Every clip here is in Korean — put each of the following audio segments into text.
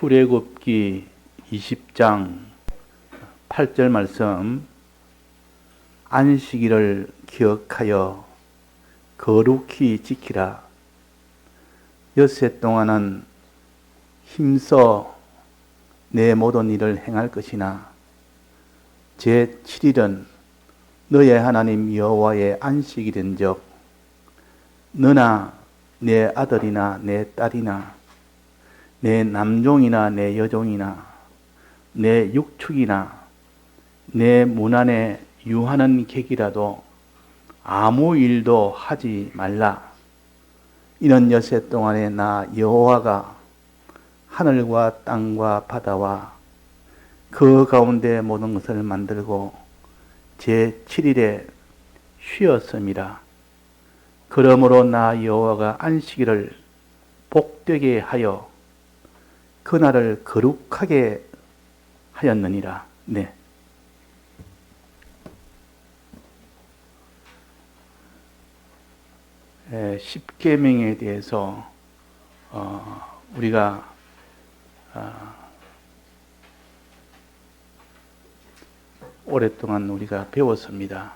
출애굽기 20장 8절 말씀, 안식일을 기억하여 거룩히 지키라. 엿새 동안은 힘써 내 모든 일을 행할 것이나 제7일은 너의 하나님 여호와의 안식일인즉 너나 내 아들이나 내 딸이나 내 남종이나 내 여종이나 내 육축이나 내 문 안에 유하는 객이라도 아무 일도 하지 말라. 이는 엿새 동안에 나 여호와가 하늘과 땅과 바다와 그 가운데 모든 것을 만들고 제7일에 쉬었음이라. 그러므로 나 여호와가 안식일을 복되게 하여 그날을 거룩하게 하였느니라. 네. 십계명에 대해서 우리가 오랫동안 우리가 배웠습니다.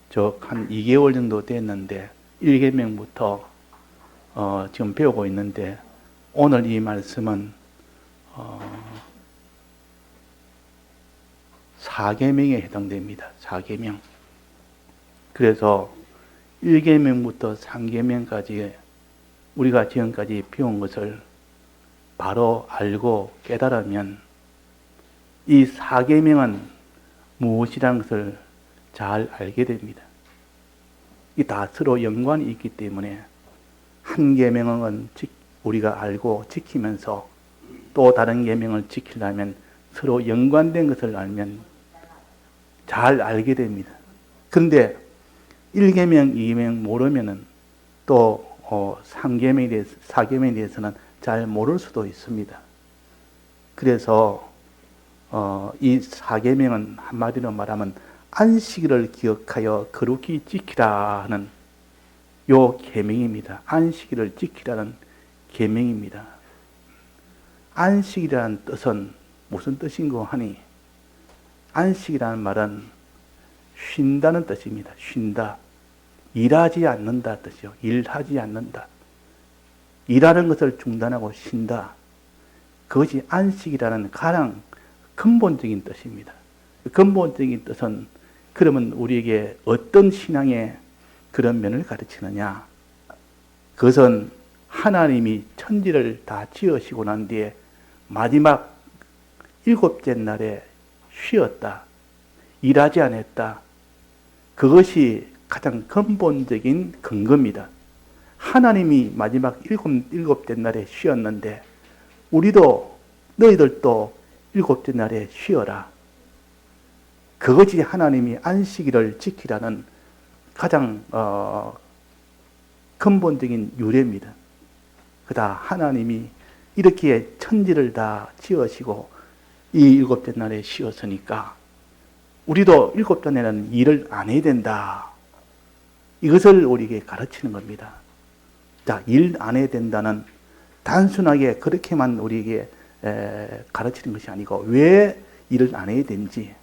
즉 한 2개월 정도 됐는데 1계명부터 지금 배우고 있는데 오늘 이 말씀은 4계명에 해당됩니다. 4계명. 그래서 1계명부터 3계명까지 우리가 지금까지 배운 것을 바로 알고 깨달으면 이 4계명은 무엇이라는 것을 잘 알게 됩니다. 이 다 서로 연관이 있기 때문에 한 계명은 우리가 알고 지키면서 또 다른 계명을 지키려면 서로 연관된 것을 알면 잘 알게 됩니다. 그런데 1계명, 2계명 모르면은 또 3계명에 대해서, 4계명에 대해서는 잘 모를 수도 있습니다. 그래서 이 4계명은 한마디로 말하면 안식일을 기억하여 거룩히 지키라 하는 요 계명입니다. 안식일을 지키라는 계명입니다. 안식이라는 뜻은 무슨 뜻인고 하니 안식이라는 말은 쉰다는 뜻입니다. 쉰다. 일하지 않는다 뜻이요. 일하지 않는다. 일하는 것을 중단하고 쉰다. 그것이 안식이라는 가장 근본적인 뜻입니다. 근본적인 뜻은 그러면 우리에게 어떤 신앙의 그런 면을 가르치느냐? 그것은 하나님이 천지를 다 지으시고 난 뒤에 마지막 7째 날에 쉬었다. 일하지 않았다. 그것이 가장 근본적인 근거입니다. 하나님이 마지막 7째 날에 쉬었는데 우리도 너희들도 7째 날에 쉬어라. 그것이 하나님이 안식일을 지키라는 가장 근본적인 유래입니다. 그다 하나님이 이렇게 천지를 다 지으시고 이 7째 날에 쉬었으니까 우리도 7째 날에는 일을 안 해야 된다. 이것을 우리에게 가르치는 겁니다. 자, 일 안 해야 된다는 단순하게 그렇게만 우리에게 가르치는 것이 아니고 왜 일을 안 해야 되는지,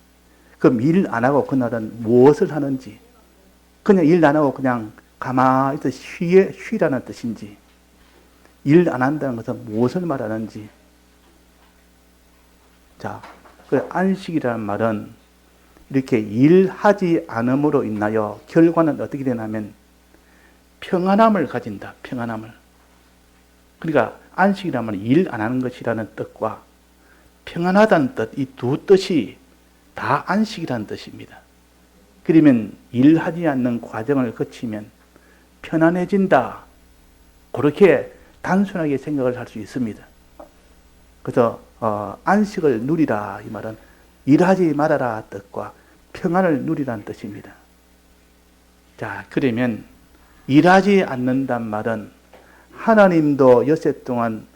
그럼 일 안 하고 그날은 무엇을 하는지, 그냥 일 안 하고 그냥 가만히 있어 쉬라는 뜻인지, 일 안 한다는 것은 무엇을 말하는지. 자, 그 안식이라는 말은 이렇게 일하지 않음으로 인하여 결과는 어떻게 되냐면 평안함을 가진다. 평안함을. 그러니까 안식이라는 말은 일 안 하는 것이라는 뜻과 평안하다는 뜻, 이 두 뜻이 다 안식이라는 뜻입니다. 그러면 일하지 않는 과정을 거치면 편안해진다. 그렇게 단순하게 생각을 할 수 있습니다. 그래서 안식을 누리라 이 말은 일하지 말아라 뜻과 평안을 누리라는 뜻입니다. 자, 그러면 일하지 않는단 말은 하나님도 엿새 동안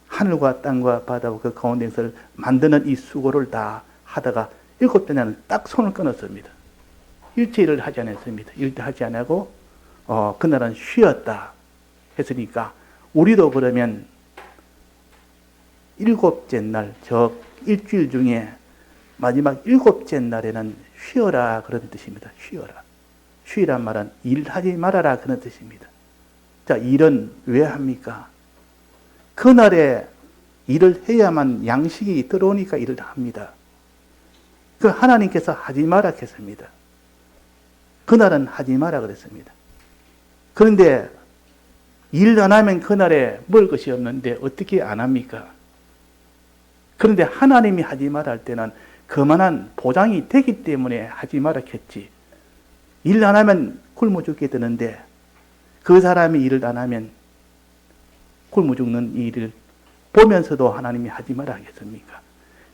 하늘과 땅과 바다와 그 가운데 것을 만드는 이 수고를 다 하다가 7째 날은 딱 손을 끊었습니다. 일체일을 하지 않았습니다. 일도 하지 않고 그날은 쉬었다 했으니까 우리도 그러면 일곱째 날, 즉 일주일 중에 마지막 일곱째 날에는 쉬어라 그런 뜻입니다. 쉬어라. 쉬란 말은 일하지 말아라 그런 뜻입니다. 자, 일은 왜 합니까? 그날에 일을 해야만 양식이 들어오니까 일을 합니다. 그 하나님께서 하지 마라 했습니다. 그날은 하지 마라 그랬습니다. 그런데 일 안 하면 그날에 먹을 것이 없는데 어떻게 안 합니까? 그런데 하나님이 하지 마라 할 때는 그만한 보장이 되기 때문에 하지 마라 했지. 일 안 하면 굶어 죽게 되는데 그 사람이 일을 안 하면 굶어 죽는 일을 보면서도 하나님이 하지 마라 하겠습니까?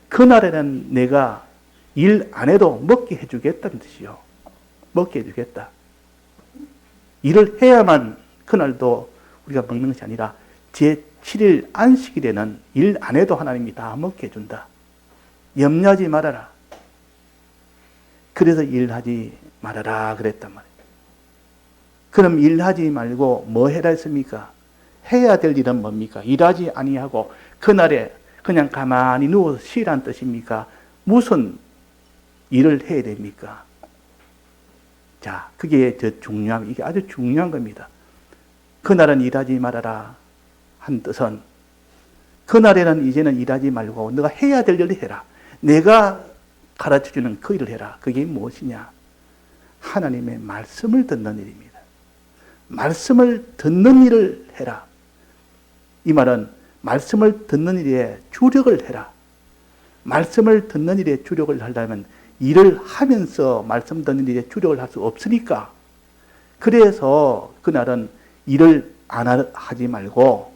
그날에는 내가 일 안 해도 먹게 해주겠다는 뜻이요. 먹게 해주겠다. 일을 해야만 그날도 우리가 먹는 것이 아니라 제7일 안식일에는 일 안 해도 하나님이 다 먹게 해준다. 염려하지 말아라. 그래서 일하지 말아라 그랬단 말이에요. 그럼 일하지 말고 뭐 해라 했습니까? 해야 될 일은 뭡니까? 일하지 아니하고 그날에 그냥 가만히 누워서 쉬란 뜻입니까? 무슨 일을 해야 됩니까? 자, 그게 이게 아주 중요한 겁니다. 그날은 일하지 말아라 한 뜻은 그날에는 이제는 일하지 말고 너가 해야 될 일을 해라. 내가 가르쳐주는 그 일을 해라. 그게 무엇이냐? 하나님의 말씀을 듣는 일입니다. 말씀을 듣는 일을 해라. 이 말은 말씀을 듣는 일에 주력을 해라. 말씀을 듣는 일에 주력을 하려면 일을 하면서 말씀 듣는 일에 주력을 할 수 없으니까 그래서 그날은 일을 안 하지 말고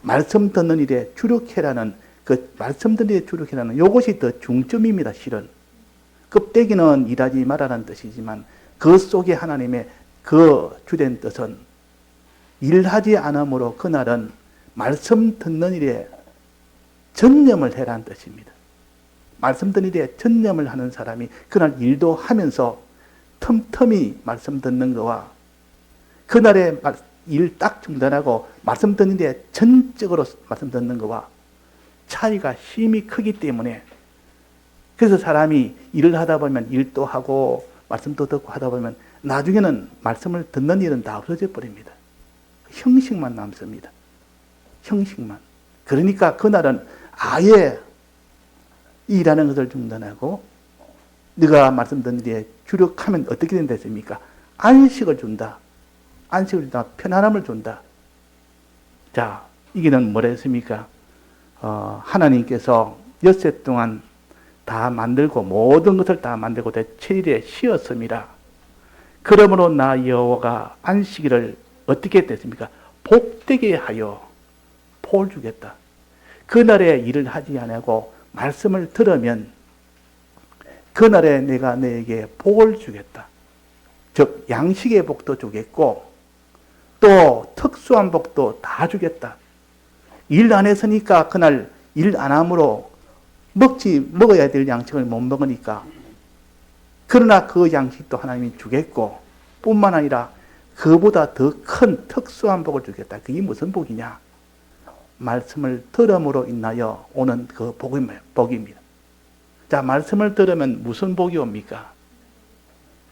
말씀 듣는 일에 주력해라는 그 말씀 듣는 일에 주력해라는 이것이 더 중점입니다. 실은 껍데기는 일하지 말라는 뜻이지만 그 속에 하나님의 그 주된 뜻은 일하지 않으므로 그날은 말씀 듣는 일에 전념을 해라는 뜻입니다. 말씀 듣는 일에 전념을 하는 사람이 그날 일도 하면서 틈틈이 말씀 듣는 거와 그날에 일 딱 중단하고 말씀 듣는 일에 전적으로 말씀 듣는 거와 차이가 심히 크기 때문에 그래서 사람이 일을 하다 보면 일도 하고 말씀도 듣고 하다 보면 나중에는 말씀을 듣는 일은 다 없어져 버립니다. 형식만 남습니다. 형식만. 그러니까 그날은 아예 일하는 것을 중단하고 네가 말씀 듣는 일에 주력하면 어떻게 된다 했습니까? 안식을 준다. 안식을 준다. 편안함을 준다. 자, 이게는 뭐라 했습니까? 하나님께서 엿새 동안 다 만들고 모든 것을 다 만들고 제7일에 쉬었습니다. 그러므로 나 여호와가 안식일을 어떻게 했습니까? 복되게 하여 복을 주겠다. 그날에 일을 하지 아니하고 말씀을 들으면 그날에 내가 너에게 복을 주겠다. 즉 양식의 복도 주겠고 또 특수한 복도 다 주겠다. 일 안 했으니까 그날 일 안 함으로 먹어야 될 양식을 못 먹으니까 그러나 그 양식도 하나님이 주겠고 뿐만 아니라 그보다 더 큰 특수한 복을 주겠다. 그게 무슨 복이냐? 말씀을 들음으로 인하여 오는 그 복입니다. 자, 말씀을 들으면 무슨 복이 옵니까?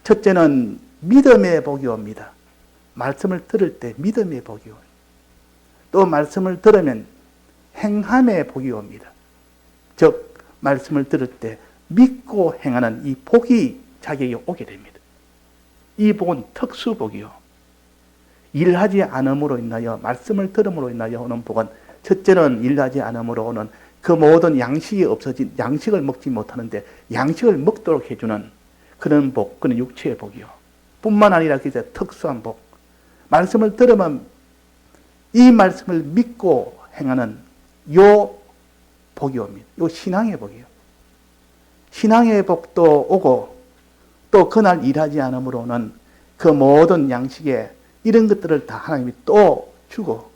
첫째는 믿음의 복이 옵니다. 말씀을 들을 때 믿음의 복이 옵니다. 또 말씀을 들으면 행함의 복이 옵니다. 즉 말씀을 들을 때 믿고 행하는 이 복이 자기에게 오게 됩니다. 이 복은 특수복이요. 일하지 않음으로 인하여 말씀을 들음으로 인하여 오는 복은 첫째는 일하지 않음으로 오는 그 모든 양식이 없어진 양식을 먹지 못하는데 양식을 먹도록 해주는 그런 복, 그런 육체의 복이요. 뿐만 아니라 그게 특수한 복. 말씀을 들으면 이 말씀을 믿고 행하는 요 복이 옵니다. 요 신앙의 복이요. 신앙의 복도 오고 또 그날 일하지 않음으로 오는 그 모든 양식에 이런 것들을 다 하나님이 또 주고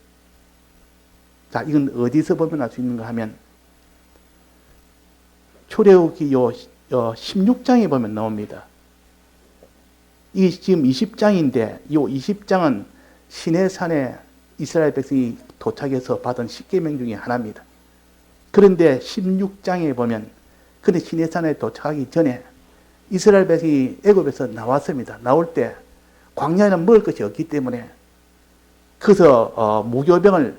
자, 이건 어디서 보면 알 수 있는가 하면 출애굽기 요 16장에 보면 나옵니다. 이 지금 20장인데 이 20장은 시내산에 이스라엘 백성이 도착해서 받은 십계명 중에 하나입니다. 그런데 16장에 보면 그는 시내산에 도착하기 전에 이스라엘 백성이 애굽에서 나왔습니다. 나올 때 광야에는 먹을 것이 없기 때문에 그래서 무교병을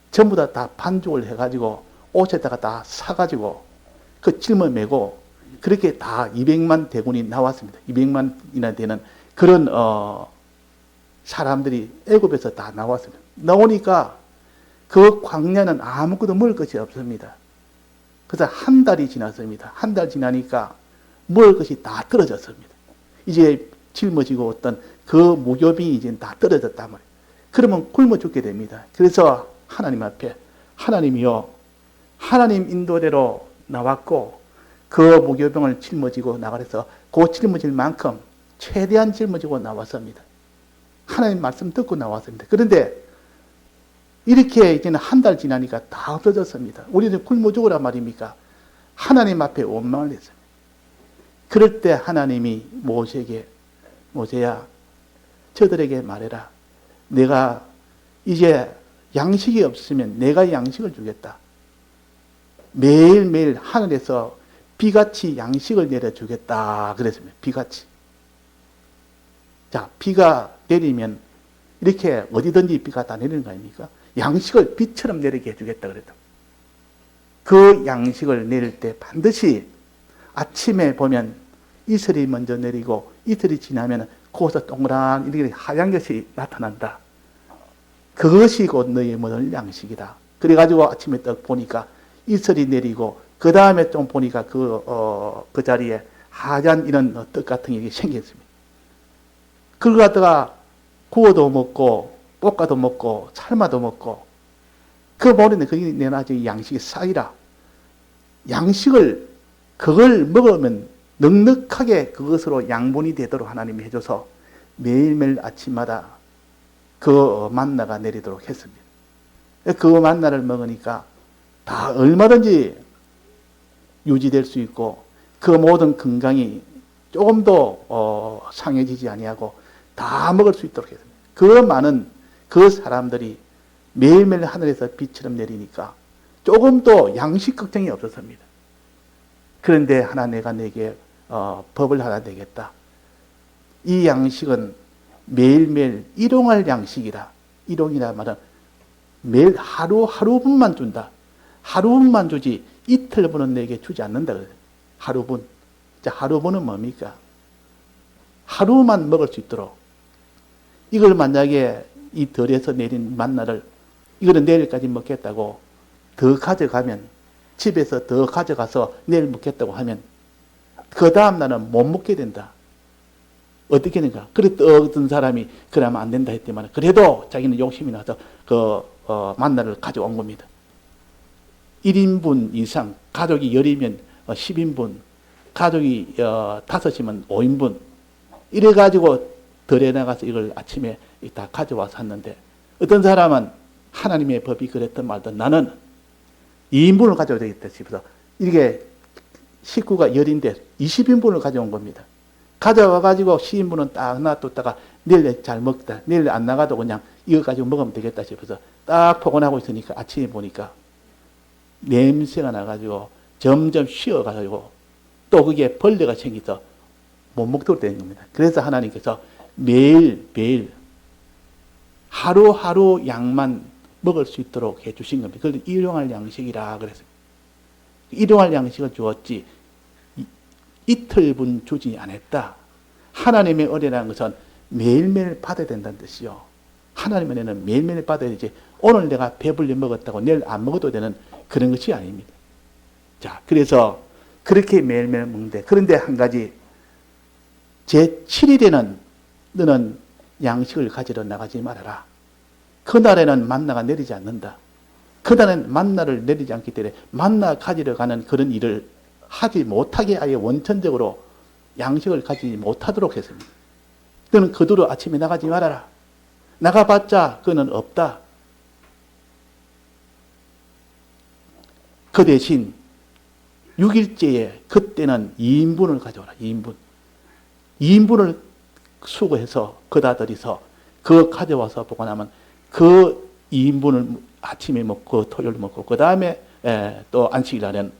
전부 다 반죽을 해가지고 옷에다가 다 사가지고 그 짊을 메고 그렇게 다 200만 대군이 나왔습니다. 200만이나 되는 그런 사람들이 애굽에서 다 나왔습니다. 나오니까 그 광야는 아무것도 먹을 것이 없습니다. 그래서 한 달이 지났습니다. 한 달 지나니까 먹을 것이 다 떨어졌습니다. 이제 짊어지고 어떤 그 무교병이 이제 다 떨어졌단 말이에요. 그러면 굶어 죽게 됩니다. 그래서 하나님 앞에 하나님이요, 하나님 인도대로 나왔고 그 무교병을 짊어지고 나가서 그 짊어질 만큼 최대한 짊어지고 나왔습니다. 하나님 말씀 듣고 나왔습니다. 그런데 이렇게 이제는 한 달 지나니까 다 없어졌습니다. 우리는 굶어 죽으란 말입니까? 하나님 앞에 원망을 했습니다. 그럴 때 하나님이 모세에게, 모세야, 저들에게 말해라. 내가 이제 양식이 없으면 내가 양식을 주겠다. 매일매일 하늘에서 비같이 양식을 내려주겠다. 그랬습니다. 비같이. 자, 비가 내리면 이렇게 어디든지 비가 다 내리는 거 아닙니까? 양식을 비처럼 내리게 해주겠다 그랬다. 그 양식을 내릴 때 반드시 아침에 보면 이슬이 먼저 내리고 이슬이 지나면 거기서 동그란 이렇게 하얀 것이 나타난다. 그것이 곧 너희의 먹을 양식이다. 그래가지고 아침에 딱 보니까 이슬이 내리고 그 다음에 좀 보니까 그 자리에 하얀 이런 떡 같은 게 생겼습니다. 그걸 갖다가 구워도 먹고 볶아도 먹고 삶아도 먹고 그 모르는데 그게 내 나중에 양식이 싹이라. 양식을 그걸 먹으면 넉넉하게 그것으로 양분이 되도록 하나님이 해줘서 매일매일 아침마다 그 만나가 내리도록 했습니다. 그 만나를 먹으니까 다 얼마든지 유지될 수 있고 그 모든 건강이 조금도 상해지지 아니하고 다 먹을 수 있도록 했습니다. 그 많은 그 사람들이 매일매일 하늘에서 비처럼 내리니까 조금도 양식 걱정이 없었습니다. 그런데 하나 내가 내게 법을 하나 내겠다. 이 양식은 매일매일 일용할 양식이라. 일용이라 말은 매일 하루분만 준다. 하루분만 주지 이틀분은 내게 주지 않는다. 하루분. 자, 하루분은 뭡니까? 하루만 먹을 수 있도록. 이걸 만약에 이 덜에서 내린 만나를 이거는 내일까지 먹겠다고 더 가져가면 집에서 더 가져가서 내일 먹겠다고 하면 그 다음 날은 못 먹게 된다. 어떻게 되는가? 그래도 어떤 사람이 그러면 안 된다 했지만 그래도 자기는 욕심이 나서 만나를 가져온 겁니다. 1인분 이상, 가족이 10이면 10인분, 가족이 5이면 5인분 이래가지고 덜에 나가서 이걸 아침에 다 가져와서 샀는데 어떤 사람은 하나님의 법이 그랬든 말든 나는 2인분을 가져야 되겠다 싶어서 이게 식구가 10인데 20인분을 가져온 겁니다. 가져와가지고 10인분은 딱 놔뒀다가 내일 잘 먹다. 내일 안 나가도 그냥 이거 가지고 먹으면 되겠다 싶어서 딱 포근하고 있으니까 아침에 보니까 냄새가 나가지고 점점 쉬어가지고 또 그게 벌레가 생겨서 못 먹도록 되는 겁니다. 그래서 하나님께서 매일 하루하루 양만 먹을 수 있도록 해주신 겁니다. 그걸 일용할 양식이라 그랬습니다. 일용할 양식을 주었지 이틀분 주지 않았다. 하나님의 은혜라는 것은 매일매일 받아야 된다는 뜻이요. 하나님의 은혜는 매일매일 받아야 되지 오늘 내가 배불리 먹었다고 내일 안 먹어도 되는 그런 것이 아닙니다. 자, 그래서 그렇게 매일매일 먹는데 그런데 한 가지 제7일에는 너는 양식을 가지러 나가지 말아라. 그날에는 만나가 내리지 않는다. 그날은 만나를 내리지 않기 때문에 만나 가지러 가는 그런 일을 하지 못하게 아예 원천적으로 양식을 가지지 못하도록 했습니다. 너는 그대로 아침에 나가지 말아라. 나가봤자 그는 없다. 그 대신 6일째에 그때는 2인분을 가져오라. 2인분. 2인분을 수거해서 그다 들이서 그 가져와서 보관하면 그 2인분을 아침에 먹고 토요일 먹고 그 다음에 또 안식일날은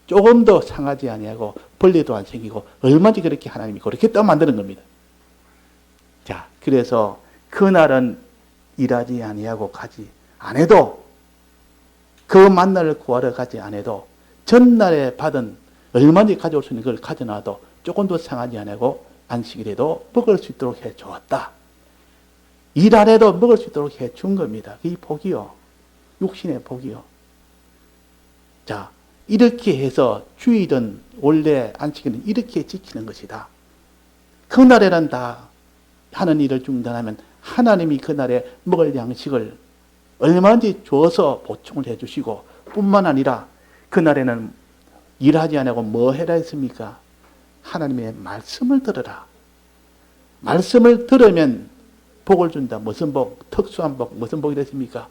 조금 더 상하지 아니하고 벌레도 안 생기고 얼마든지 그렇게 하나님이 그렇게 또 만드는 겁니다. 자, 그래서 그날은 일하지 아니하고 가지 안 해도 그 만나를 구하러 가지 안 해도 전날에 받은 얼마든지 가져올 수 있는 걸 가져놔도 조금 더 상하지 아니하고 안식일에도 먹을 수 있도록 해 주었다. 일 안 해도 먹을 수 있도록 해 준 겁니다. 이 복이요. 육신의 복이요. 자, 이렇게 해서 주일은 원래 안식일은 이렇게 지키는 것이다. 그날에는 다 하는 일을 중단하면 하나님이 그날에 먹을 양식을 얼마든지 주어서 보충을 해주시고 뿐만 아니라 그날에는 일하지 않고 뭐 해라 했습니까? 하나님의 말씀을 들으라. 말씀을 들으면 복을 준다. 무슨 복? 특수한 복. 무슨 복이 됐습니까?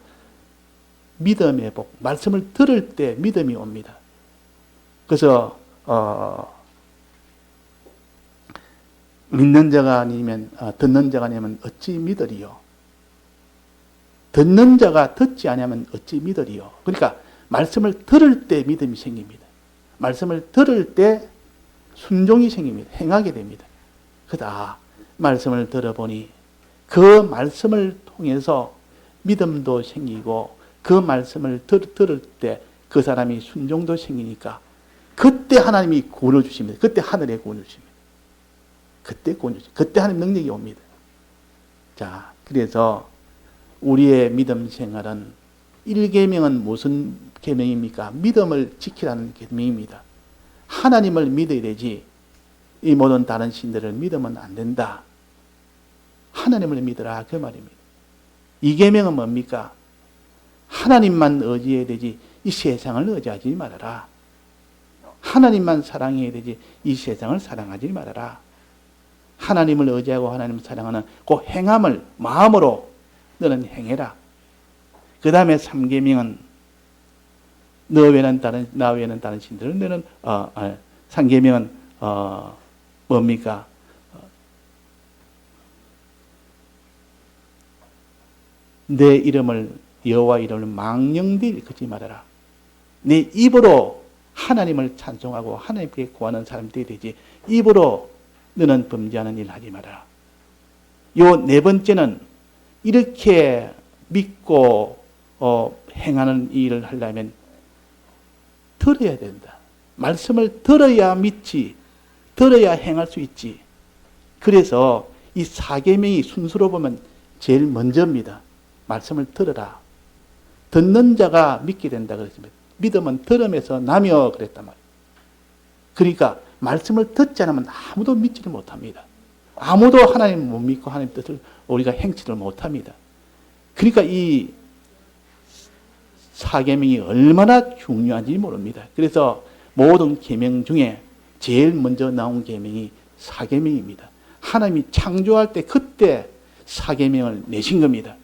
믿음의 복. 말씀을 들을 때 믿음이 옵니다. 그래서 믿는 자가 아니면 듣는 자가 아니면 어찌 믿으리요? 듣는 자가 듣지 않으면 어찌 믿으리요? 그러니까 말씀을 들을 때 믿음이 생깁니다. 말씀을 들을 때 순종이 생깁니다. 행하게 됩니다. 그다 말씀을 들어보니 그 말씀을 통해서 믿음도 생기고 그 말씀을 들을 때 그 사람이 순종도 생기니까 그때 하나님이 구원을 주십니다. 그때 하늘에 구원을 주십니다. 그때 구원을 주십니다. 그때 하나님 능력이 옵니다. 자, 그래서 우리의 믿음 생활은 1계명은 무슨 계명입니까? 믿음을 지키라는 계명입니다. 하나님을 믿어야 되지 이 모든 다른 신들을 믿으면 안 된다. 하나님을 믿으라 그 말입니다. 2계명은 뭡니까? 하나님만 의지해야 되지 이 세상을 의지하지 말아라. 하나님만 사랑해야 되지 이 세상을 사랑하지 말아라. 하나님을 의지하고 하나님을 사랑하는 그 행함을 마음으로 너는 행해라. 그 다음에 3계명은 너 외에는 나 외에는 다른 신들을 너는 3계명은 뭡니까? 내 이름을 여호와 이름을 망령되이 일컫지 말아라. 내 입으로 하나님을 찬송하고 하나님께 구하는 사람들이 되지 입으로 너는 범죄하는 일 하지 말아라. 요 네 번째는 이렇게 믿고 행하는 일을 하려면 들어야 된다. 말씀을 들어야 믿지, 들어야 행할 수 있지. 그래서 이 4계명이 순서로 보면 제일 먼저입니다. 말씀을 들어라. 듣는 자가 믿게 된다 그랬습니다. 믿음은 들음에서 나며 그랬단 말이에요. 그러니까 말씀을 듣지 않으면 아무도 믿지를 못합니다. 아무도 하나님을 못 믿고 하나님 뜻을 우리가 행치를 못합니다. 그러니까 이 4계명이 얼마나 중요한지 모릅니다. 그래서 모든 계명 중에 제일 먼저 나온 계명이 4계명입니다. 하나님이 창조할 때 그때 4계명을 내신 겁니다.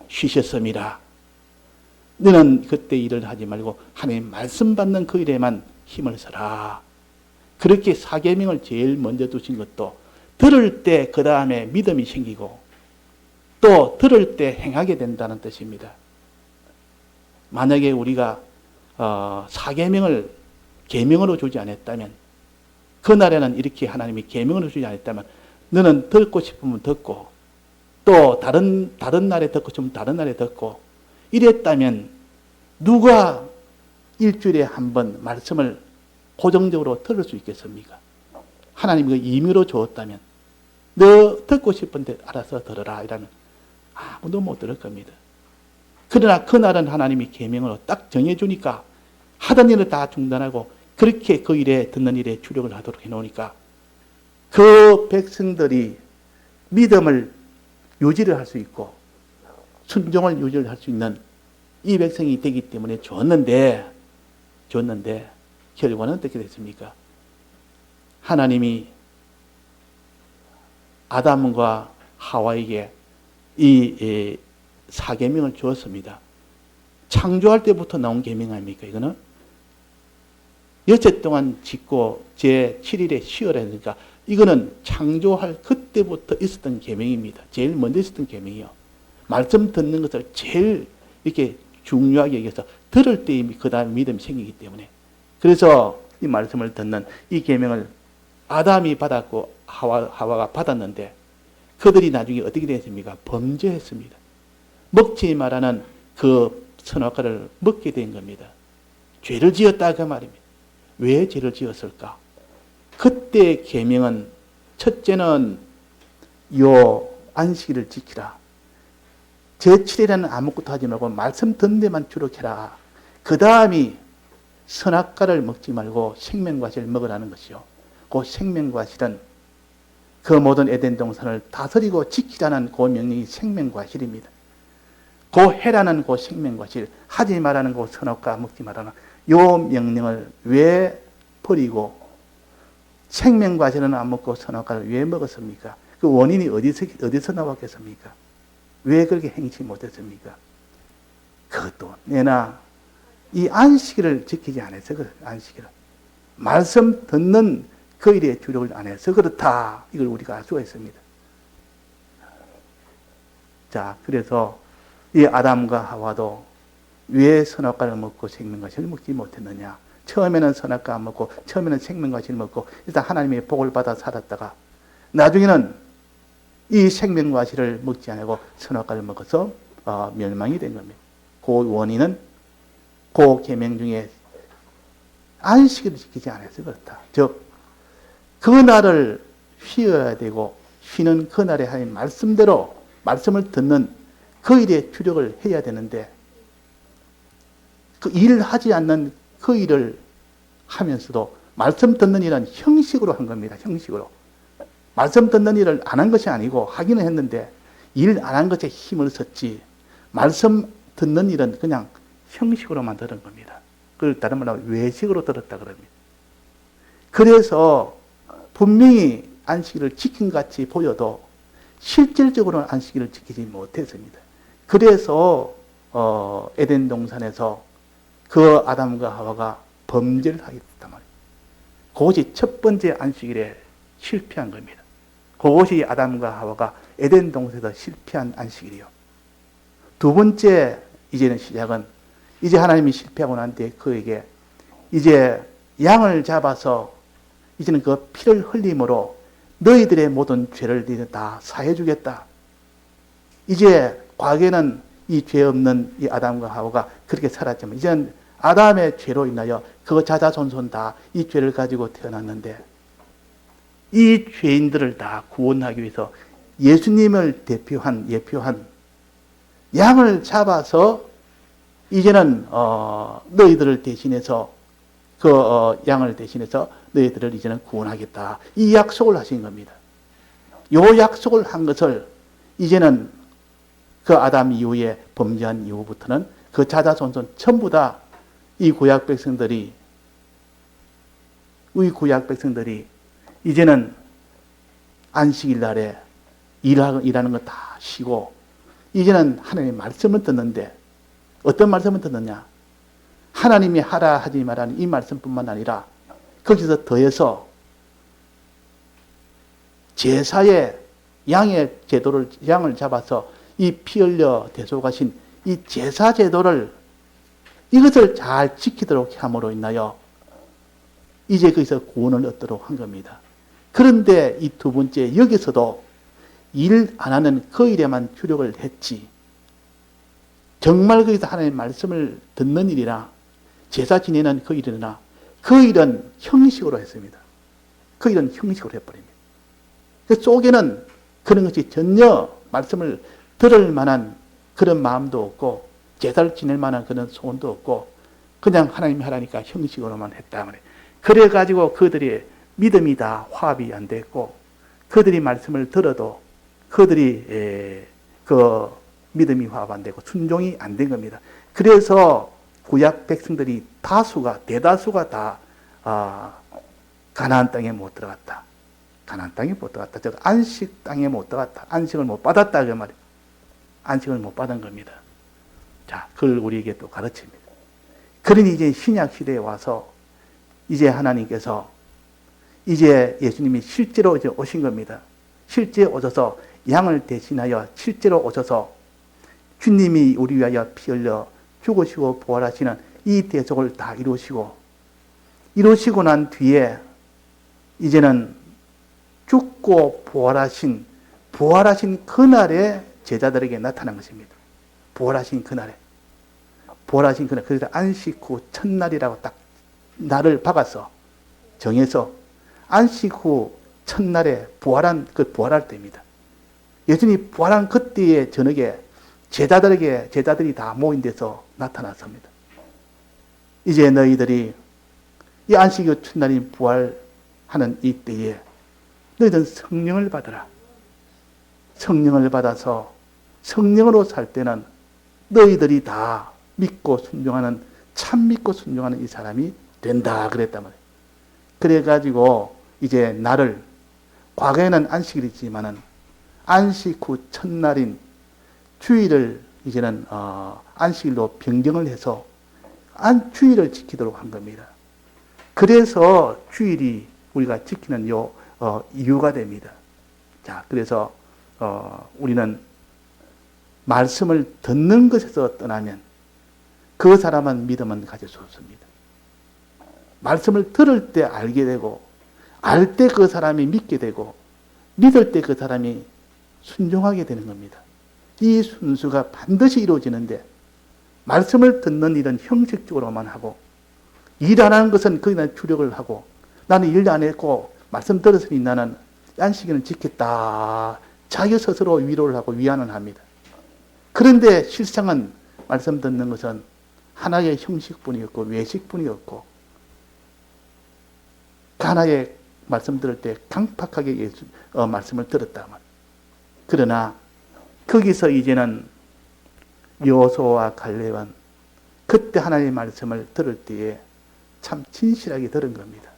쉬셨음이라. 너는 그때 일을 하지 말고 하나님 말씀 받는 그 일에만 힘을 써라. 그렇게 4계명을 제일 먼저 두신 것도 들을 때 그 다음에 믿음이 생기고 또 들을 때 행하게 된다는 뜻입니다. 만약에 우리가 4계명을 계명으로 주지 않았다면 그날에는 이렇게 하나님이 계명으로 주지 않았다면 너는 듣고 싶으면 듣고 또 다른 날에 듣고 싶으면 다른 날에 듣고 이랬다면 누가 일주일에 한 번 말씀을 고정적으로 들을 수 있겠습니까? 하나님이 그 임의로 주었다면 너 듣고 싶은데 알아서 들어라 이러면 아무도 못 들을 겁니다. 그러나 그날은 하나님이 계명으로 딱 정해주니까 하던 일을 다 중단하고 그렇게 그 일에 듣는 일에 주력을 하도록 해놓으니까 그 백성들이 믿음을 유지를 할 수 있고 순종을 유지를 할 수 있는 이 백성이 되기 때문에 줬는데 결과는 어떻게 됐습니까? 하나님이 아담과 하와에게 이 4계명을 주었습니다. 창조할 때부터 나온 계명 아닙니까? 이거는 여째 동안 짓고 제 7일에 쉬어라 하니까 이거는 창조할 그때부터 있었던 계명입니다. 제일 먼저 있었던 계명이요. 말씀 듣는 것을 제일 이렇게 중요하게 여겨서 들을 때 그 다음 믿음이 생기기 때문에, 그래서 이 말씀을 듣는 이 계명을 아담이 받았고 하와가 받았는데 그들이 나중에 어떻게 됐습니까? 범죄했습니다. 먹지 말라는 그 선악과를 먹게 된 겁니다. 죄를 지었다 그 말입니다. 왜 죄를 지었을까? 그때 계명은 첫째는 요 안식일을 지키라. 제7일에는 아무것도 하지 말고 말씀 듣는 데만 주력해라. 그 다음이 선악과를 먹지 말고 생명과실을 먹으라는 것이요. 그 생명과실은 그 모든 에덴 동산을 다스리고 지키라는 그 명령이 생명과실입니다. 그 해라는 그 생명과실, 하지 말라는 그 선악과 먹지 말라는 요 명령을 왜 버리고 생명과실은 안 먹고 선악과를 왜 먹었습니까? 그 원인이 어디서 나왔겠습니까? 왜 그렇게 행치 못했습니까? 그것도 내나 이 안식일을 지키지 않아서 그래. 안식일을 말씀 듣는 그 일에 주력을 안 해서 그렇다. 이걸 우리가 알 수가 있습니다. 자, 그래서 이 아담과 하와도 왜 선악과를 먹고 생명과실을 먹지 못했느냐? 처음에는 선악과 안 먹고 처음에는 생명과실을 먹고 일단 하나님의 복을 받아 살았다가 나중에는 이 생명과실을 먹지 않고 선악과를 먹어서 멸망이 된 겁니다. 그 원인은 그 계명 중에 안식일을 지키지 않아서 그렇다. 즉 그날을 쉬어야 되고 쉬는 그날에 하나님 말씀대로 말씀을 듣는 그 일에 주력을 해야 되는데 그 일을 하지 않는 그 일을 하면서도 말씀 듣는 일은 형식으로 한 겁니다. 형식으로. 말씀 듣는 일을 안 한 것이 아니고 하기는 했는데 일 안 한 것에 힘을 썼지 말씀 듣는 일은 그냥 형식으로만 들은 겁니다. 그걸 다른 말로 하면 외식으로 들었다 그럽니다. 그래서 분명히 안식일을 지킨 것 같이 보여도 실질적으로는 안식일을 지키지 못했습니다. 그래서 에덴 동산에서 그 아담과 하와가 범죄를 하게 됐단 말이에요. 그것이 첫 번째 안식일에 실패한 겁니다. 그것이 아담과 하와가 에덴 동산에서 실패한 안식일이요. 두 번째 이제는 시작은 이제 하나님이 실패하고 난 뒤에 그에게 이제 양을 잡아서 이제는 그 피를 흘림으로 너희들의 모든 죄를 다 사해 주겠다. 이제 과거에는 이 죄 없는 이 아담과 하와가 그렇게 살았지만 이제는 아담의 죄로 인하여 그 자자손손 다 이 죄를 가지고 태어났는데 이 죄인들을 다 구원하기 위해서 예수님을 예표한 양을 잡아서 이제는 너희들을 대신해서 양을 대신해서 너희들을 이제는 구원하겠다. 이 약속을 하신 겁니다. 이 약속을 한 것을 이제는 그 아담 이후에 범죄한 이후부터는 그 자자손손 전부 다 이 구약 백성들이 이제는 안식일 날에 일하는 거 다 쉬고 이제는 하나님의 말씀을 듣는데 어떤 말씀을 듣느냐? 하나님이 하라 하지 말라는 이 말씀뿐만 아니라 거기서 더해서 제사의 양을 잡아서 이 피 흘려 대속하신 이 제사 제도를 이것을 잘 지키도록 함으로 인하여 이제 거기서 구원을 얻도록 한 겁니다. 그런데 이 두 번째 여기서도 일 안 하는 그 일에만 주력을 했지 정말 거기서 하나님의 말씀을 듣는 일이나 제사 지내는 그 일이나 그 일은 형식으로 했습니다. 그 일은 형식으로 해버립니다. 그 속에는 그런 것이 전혀 말씀을 들을 만한 그런 마음도 없고 제사를 지낼 만한 그런 소원도 없고 그냥 하나님이 하라니까 형식으로만 했다 말이에요. 그래가지고 그들이 믿음이 다 화합이 안 됐고 그들이 말씀을 들어도 그들이 그 믿음이 화합 안 되고 순종이 안 된 겁니다. 그래서 구약 백성들이 대다수가 다 가나안 땅에 못 들어갔다. 가나안 땅에 못 들어갔다. 즉 안식 땅에 못 들어갔다. 안식을 못 받았다 그 말이에요. 안식을 못 받은 겁니다. 자, 그걸 우리에게 또 가르칩니다. 그러니 이제 신약 시대에 와서 이제 하나님께서 이제 예수님이 실제로 이제 오신 겁니다. 실제 오셔서 양을 대신하여 실제로 오셔서 주님이 우리 위하여 피 흘려 죽으시고 부활하시는 이 대속을 다 이루시고 난 뒤에 이제는 죽고 부활하신 그날에 제자들에게 나타난 것입니다. 부활하신 그날에. 그래서 안식 후 첫날이라고 딱 날을 박아서 정해서 안식 후 첫날에 부활할 때입니다. 여전히 부활한 그때의 저녁에 제자들이 다 모인 데서 나타났습니다. 이제 너희들이 이 안식 후 첫날인 부활하는 이 때에 너희들은 성령을 받아라. 성령을 받아서 성령으로 살 때는 너희들이 다 참 믿고 순종하는 이 사람이 된다 그랬단 말이에요. 그래가지고 이제 날을, 과거에는 안식일이지만은 안식 후 첫날인 주일을 이제는 안식일로 변경을 해서 주일을 지키도록 한 겁니다. 그래서 주일이 우리가 지키는 이유가 됩니다. 자, 그래서 우리는 말씀을 듣는 것에서 떠나면 그 사람은 믿음은 가질 수 없습니다. 말씀을 들을 때 알게 되고, 알 때 그 사람이 믿게 되고, 믿을 때 그 사람이 순종하게 되는 겁니다. 이 순수가 반드시 이루어지는데, 말씀을 듣는 일은 형식적으로만 하고, 일 안 하는 것은 거기다 주력을 하고, 나는 일 안 했고 말씀 들었으니 나는 안식일은 지켰다. 자기 스스로 위로를 하고 위안을 합니다. 그런데 실상은 말씀 듣는 것은 하나의 형식뿐이었고 외식뿐이었고, 하나의 말씀 들을 때 강팍하게 말씀을 들었다. 그러나 거기서 이제는 여호수아와 갈렙은 그때 하나님의 말씀을 들을 때에 참 진실하게 들은 겁니다.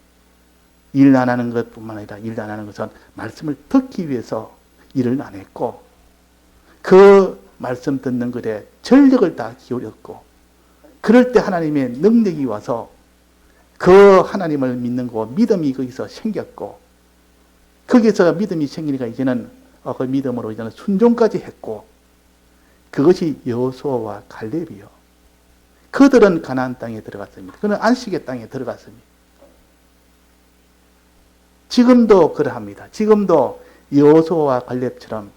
일 안 하는 것뿐만 아니라 일 안 하는 것은 말씀을 듣기 위해서 일을 안 했고, 그 말씀 듣는 것에 전력을 다 기울였고, 그럴 때 하나님의 능력이 와서 그 하나님을 믿는 거 믿음이 거기서 생겼고, 거기서 믿음이 생기니까 이제는 그 믿음으로 이제는 순종까지 했고, 그것이 여호수아와 갈렙이요. 그들은 가나안 땅에 들어갔습니다. 그는 안식의 땅에 들어갔습니다. 지금도 그러합니다. 지금도 여호수아와 갈렙처럼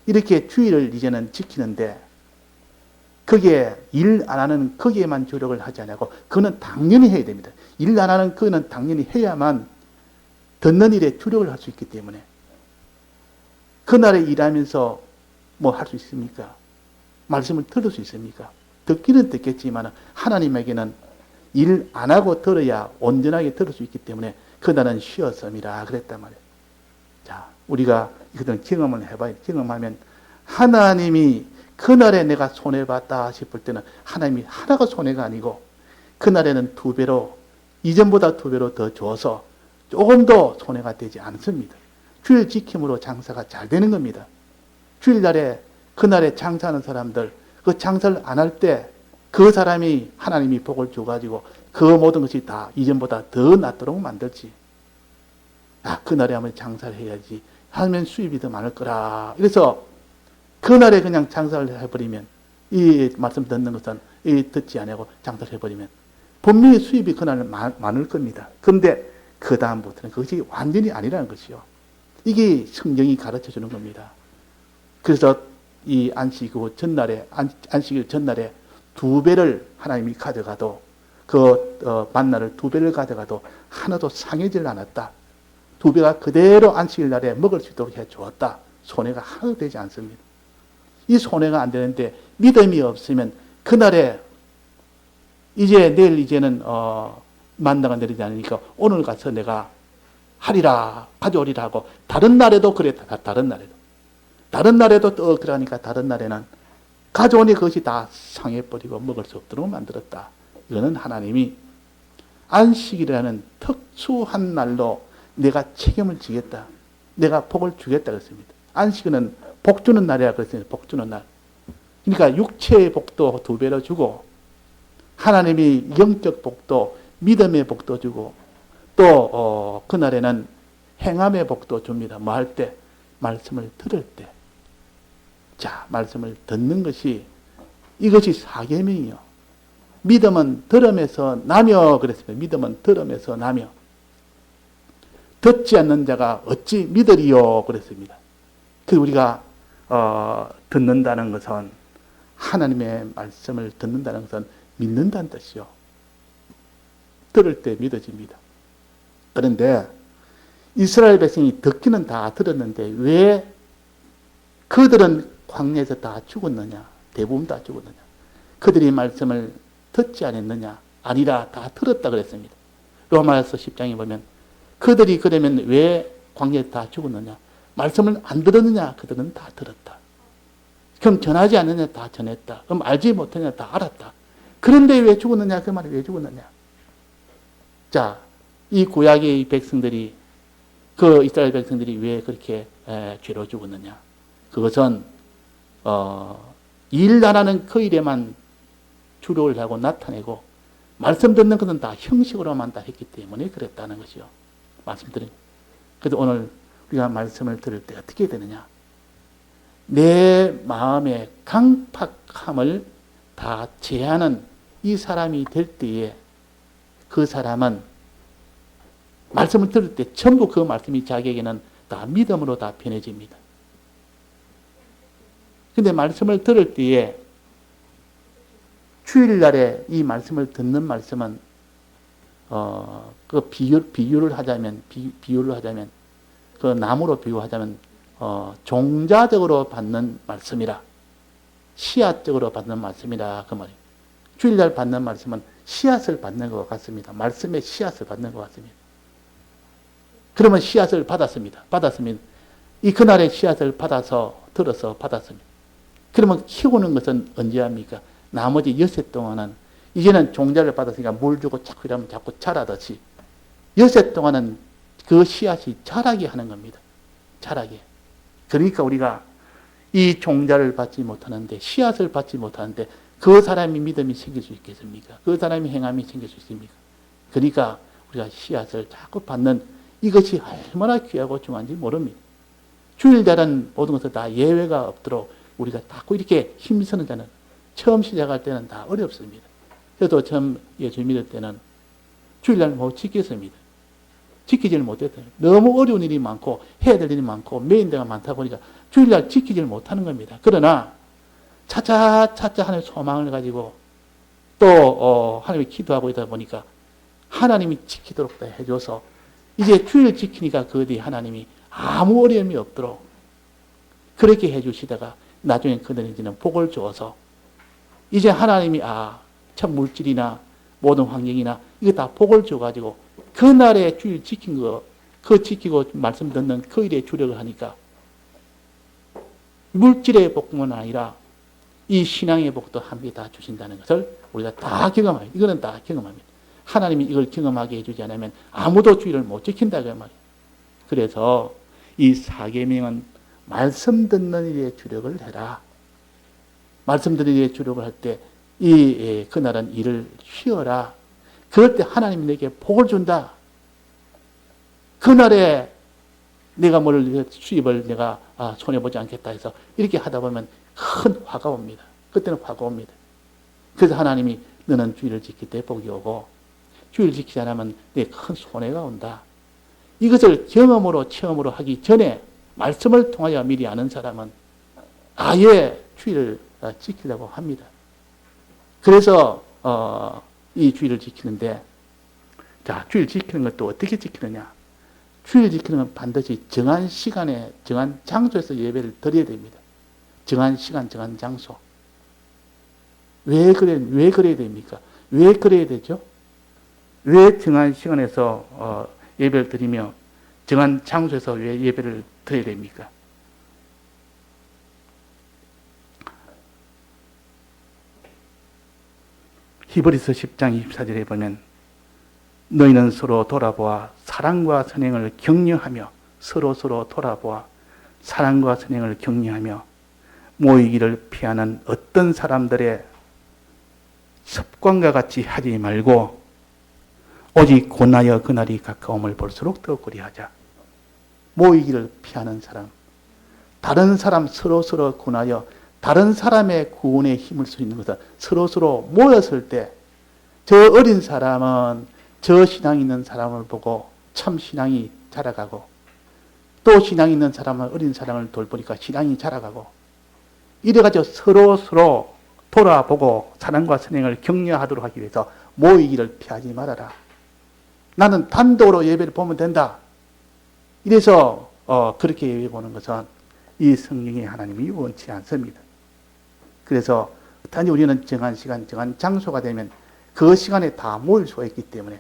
이렇게 주일을 이제는 지키는데, 그게 일 안 하는 거기에만 주력을 하지 않고, 그는 당연히 해야 됩니다. 일 안 하는 그는 당연히 해야만 듣는 일에 주력을 할 수 있기 때문에. 그날에 일하면서 뭐 할 수 있습니까? 말씀을 들을 수 있습니까? 듣기는 듣겠지만 하나님에게는 일 안 하고 들어야 온전하게 들을 수 있기 때문에 그날은 쉬었음이라 그랬단 말이에요. 자, 우리가 이것을 경험을 해봐야, 경험하면 하나님이 그날에 내가 손해봤다 싶을 때는 하나님이 하나가 손해가 아니고, 그날에는 2배로, 이전보다 2배로 더 줘서 조금 더 손해가 되지 않습니다. 주일 지킴으로 장사가 잘 되는 겁니다. 주일날에, 그날에 장사하는 사람들, 그 장사를 안 할 때 그 사람이 하나님이 복을 줘가지고 그 모든 것이 다 이전보다 더 낫도록 만들지. 그날에 한번 장사를 해야지 하면 수입이 더 많을 거라. 그래서 그날에 그냥 장사를 해버리면, 이 말씀 듣는 것은 듣지 않고 장사를 해버리면 분명히 수입이 그날 많을 겁니다. 그런데 그 다음부터는 그것이 완전히 아니라는 것이요. 이게 성경이 가르쳐 주는 겁니다. 그래서 이 안식일 전날에 2배를 하나님이 가져가도, 만나를 2배를 가져가도 하나도 상해질 않았다. 2배가 그대로 안식일 날에 먹을 수 있도록 해 주었다. 손해가 하나도 되지 않습니다. 이 손해가 안 되는데 믿음이 없으면 그날에 내일 이제는 만나가 내리지 않으니까 오늘 가서 내가 하리라, 가져오리라 하고, 다른 날에도 그랬다. 다른 날에도 또 그러니까 다른 날에는 가져오니 그것이 다 상해버리고 먹을 수 없도록 만들었다. 이거는 하나님이 안식이라는 특수한 날로 내가 책임을 지겠다. 내가 복을 주겠다 그랬습니다. 안식은 복 주는 날이라 그랬습니다. 복 주는 날. 그러니까 육체의 복도 2배로 주고, 하나님이 영적 복도, 믿음의 복도 주고, 또 그날에는 행함의 복도 줍니다. 뭐 할 때? 말씀을 들을 때. 자, 말씀을 듣는 것이 이것이 사계명이요. 믿음은 들음에서 나며 그랬습니다. 믿음은 들음에서 나며. 듣지 않는 자가 어찌 믿으리요 그랬습니다. 그 우리가 듣는다는 것은 하나님의 말씀을 듣는다는 것은 믿는다는 뜻이요. 들을 때 믿어집니다. 그런데 이스라엘 백성이 듣기는 다 들었는데 왜 그들은 광야에서 다 죽었느냐? 대부분 다 죽었느냐? 그들이 말씀을 듣지 않았느냐? 아니라 다 들었다 그랬습니다. 로마서 10장에 보면 그들이 그러면 왜 광야에 다 죽었느냐? 말씀을 안 들었느냐? 그들은 다 들었다. 그럼 전하지 않느냐? 다 전했다. 그럼 알지 못하느냐? 다 알았다. 그런데 왜 죽었느냐? 그 말이 왜 죽었느냐? 자, 이 구약의 백성들이, 그 이스라엘 백성들이 왜 그렇게 죄로 죽었느냐? 그것은 일 나라는 그 일에만 주력을 하고 나타내고 말씀 듣는 것은 다 형식으로만 다 했기 때문에 그랬다는 것이요. 말씀드립니다. 그래서 오늘 우리가 말씀을 들을 때 어떻게 되느냐? 내 마음의 강팍함을 다 제하는 이 사람이 될 때에 그 사람은 말씀을 들을 때 전부 그 말씀이 자기에게는 다 믿음으로 다 변해집니다. 근데 말씀을 들을 때에 주일날에 이 말씀을 듣는 말씀은 그 비유를 하자면 그 나무로 비유하자면 종자적으로 받는 말씀이라, 씨앗적으로 받는 말씀이라 그 말이에요. 주일날 받는 말씀은 씨앗을 받는 것 같습니다. 말씀의 씨앗을 받는 것 같습니다. 그러면 씨앗을 받았습니다. 받았으면 이 그날의 씨앗을 들어서 받았습니다. 그러면 키우는 것은 언제 합니까? 나머지 6세 동안은 이제는 종자를 받았으니까 물 주고 자꾸 이러면 자꾸 자라듯이 6세 동안은 그 씨앗이 자라게 하는 겁니다. 자라게. 그러니까 우리가 이 종자를 받지 못하는데, 씨앗을 받지 못하는데 그 사람이 믿음이 생길 수 있겠습니까? 그 사람이 행함이 생길 수 있습니까? 그러니까 우리가 씨앗을 자꾸 받는 이것이 얼마나 귀하고 중요한지 모릅니다. 주일날은 모든 것을 다 예외가 없도록 우리가 자꾸 이렇게 힘쓰는 자는 처음 시작할 때는 다 어렵습니다. 저도 처음 예수 믿을 때는 주일날 못 지켰습니다. 지키지를 못했어요. 너무 어려운 일이 많고 해야 될 일이 많고 메인데가 많다 보니까 주일날 지키지를 못하는 겁니다. 그러나 차차 하나님의 소망을 가지고 또 하나님이 기도하고 있다 보니까 하나님이 지키도록 해줘서 이제 주일 지키니까 그 뒤에 하나님이 아무 어려움이 없도록 그렇게 해주시다가 나중에 그들에게는 복을 주어서 이제 하나님이 참 물질이나 모든 환경이나 이거 다 복을 줘가지고 그날에 주일 지킨 거, 그 지키고 말씀 듣는 그 일에 주력을 하니까 물질의 복뿐만 아니라 이 신앙의 복도 함께 다 주신다는 것을 우리가 다 경험해요. 이거는 다 경험합니다. 하나님이 이걸 경험하게 해주지 않으면 아무도 주일을 못 지킨다 그 말이에요. 그래서 이 사계명은 말씀 듣는 일에 주력을 해라. 말씀 듣는 일에 주력을 할 때 그날은 일을 쉬어라. 그럴 때 하나님이 내게 복을 준다. 그날에 내가 수입을 내가 손해보지 않겠다 해서 이렇게 하다 보면 큰 화가 옵니다. 그때는 화가 옵니다. 그래서 하나님이 너는 주일을 지킬 때 복이 오고 주일 지키지 않으면 내 큰 손해가 온다. 이것을 경험으로 체험으로 하기 전에 말씀을 통하여 미리 아는 사람은 아예 주일을 지키려고 합니다. 그래서 이 주일을 지키는데, 자, 주일 지키는 것도 어떻게 지키느냐? 주일 지키는 건 반드시 정한 시간에, 정한 장소에서 예배를 드려야 됩니다. 정한 시간, 정한 장소. 왜 그래야 됩니까? 왜 그래야 되죠? 왜 정한 시간에서 예배를 드리며 정한 장소에서 왜 예배를 드려야 됩니까? 히브리서 10장 24절에 보면 너희는 서로 돌아보아 사랑과 선행을 격려하며 서로 돌아보아 사랑과 선행을 격려하며 모이기를 피하는 어떤 사람들의 습관과 같이 하지 말고 오직 곧나여 그날이 가까움을 볼수록 더 그리하자. 모이기를 피하는 사람, 다른 사람 서로 권하여 다른 사람의 구원에 힘을 쓸 수 있는 것은 서로 모였을 때 저 어린 사람은 저 신앙 있는 사람을 보고 참 신앙이 자라가고 또 신앙 있는 사람은 어린 사람을 돌보니까 신앙이 자라가고 이래가지고 서로 돌아보고 사랑과 선행을 격려하도록 하기 위해서 모이기를 피하지 말아라. 나는 단독으로 예배를 보면 된다. 이래서 그렇게 예배 보는 것은 이 성경에 하나님이 원치 않습니다. 그래서 단지 우리는 정한 시간, 정한 장소가 되면 그 시간에 다 모일 수가 있기 때문에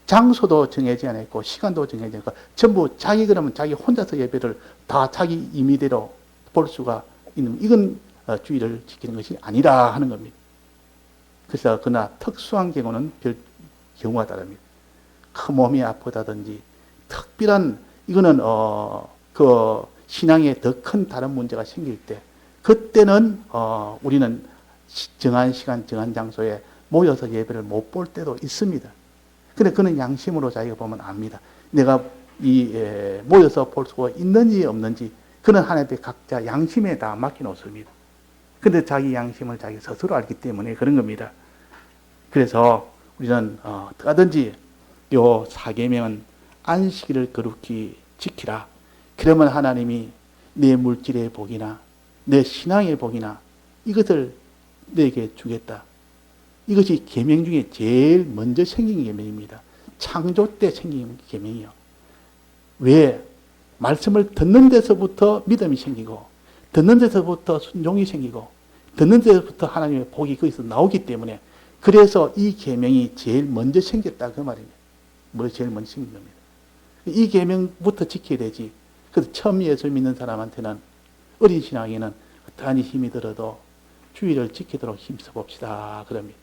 장소도 정해지 않았고 시간도 정해지 않고 전부 그러면 자기 혼자서 예배를 다 자기 임의대로 볼 수가 있는, 이건 주의를 지키는 것이 아니라 하는 겁니다. 그래서 그러나 특수한 경우는 별 경우가 다릅니다. 큰 몸이 아프다든지 특별한 이거는 그 신앙에 더 큰 다른 문제가 생길 때 그때는 우리는 정한 시간 정한 장소에 모여서 예배를 못 볼 때도 있습니다. 근데 그는 양심으로 자기가 보면 압니다. 내가 모여서 볼 수가 있는지 없는지 그는 하나님께 각자 양심에 다 맡겨놓습니다. 근데 자기 양심을 자기 스스로 알기 때문에 그런 겁니다. 그래서 우리는 어떠하든지 요 사계명은 안식일을 거룩히 지키라. 그러면 하나님이 내 물질의 복이나 내 신앙의 복이나 이것을 내게 주겠다. 이것이 계명 중에 제일 먼저 생긴 계명입니다. 창조 때 생긴 계명이요. 왜? 말씀을 듣는 데서부터 믿음이 생기고 듣는 데서부터 순종이 생기고 듣는 데서부터 하나님의 복이 거기서 나오기 때문에 그래서 이 계명이 제일 먼저 생겼다 그 말입니다. 제일 먼저 생긴 겁니다. 이 계명부터 지켜야 되지. 그래서 처음 예수 믿는 사람한테는 어린 신앙에는 어떠한 힘이 들어도 주의를 지키도록 힘써 봅시다 그럽니다.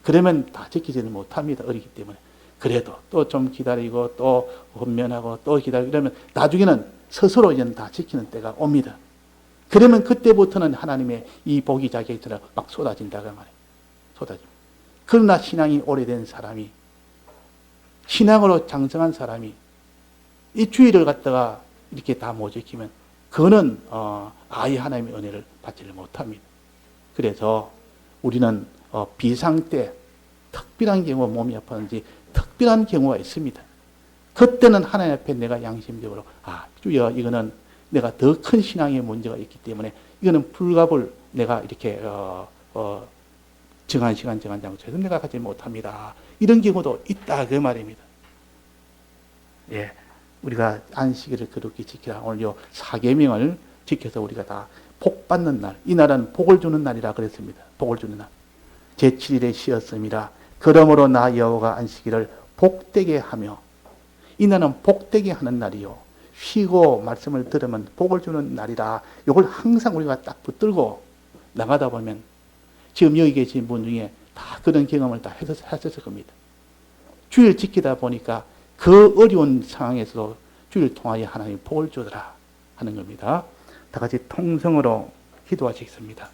그러면 다 지키지는 못합니다. 어리기 때문에. 그래도 또 좀 기다리고 또 헌면하고 또 기다리고 이러면 나중에는 스스로 이제는 다 지키는 때가 옵니다. 그러면 그때부터는 하나님의 이 복이 자기에게 막 쏟아진다 그 말이에요. 쏟아집니다. 그러나 신앙이 오래된 사람이 신앙으로 장성한 사람이 이 주의를 갖다가 이렇게 다 못 지키면 그거는 아예 하나님의 은혜를 받지를 못합니다. 그래서 우리는 비상 때 특별한 경우 몸이 아프는지 특별한 경우가 있습니다. 그때는 하나님 앞에 내가 양심적으로 주여 이거는 내가 더 큰 신앙의 문제가 있기 때문에 이거는 불갑을 내가 이렇게 정한 시간 정한 장소에서 내가 가지 못합니다. 이런 경우도 있다 그 말입니다. 예, 우리가 안식일을 거룩히 지키라. 오늘 요 사계명을 지켜서 우리가 다 복 받는 날, 이 날은 복을 주는 날이라 그랬습니다. 복을 주는 날. 제7일에 쉬었음이라. 그러므로 나 여호와가 안식일을 복되게 하며, 이 날은 복되게 하는 날이요. 쉬고 말씀을 들으면 복을 주는 날이라. 이걸 항상 우리가 딱 붙들고 나가다 보면 지금 여기 계신 분 중에 다 그런 경험을 다 하셨을 겁니다. 주일 지키다 보니까 그 어려운 상황에서도 주일 통하여 하나님 복을 주더라 하는 겁니다. 다 같이 통성으로 기도하시겠습니다.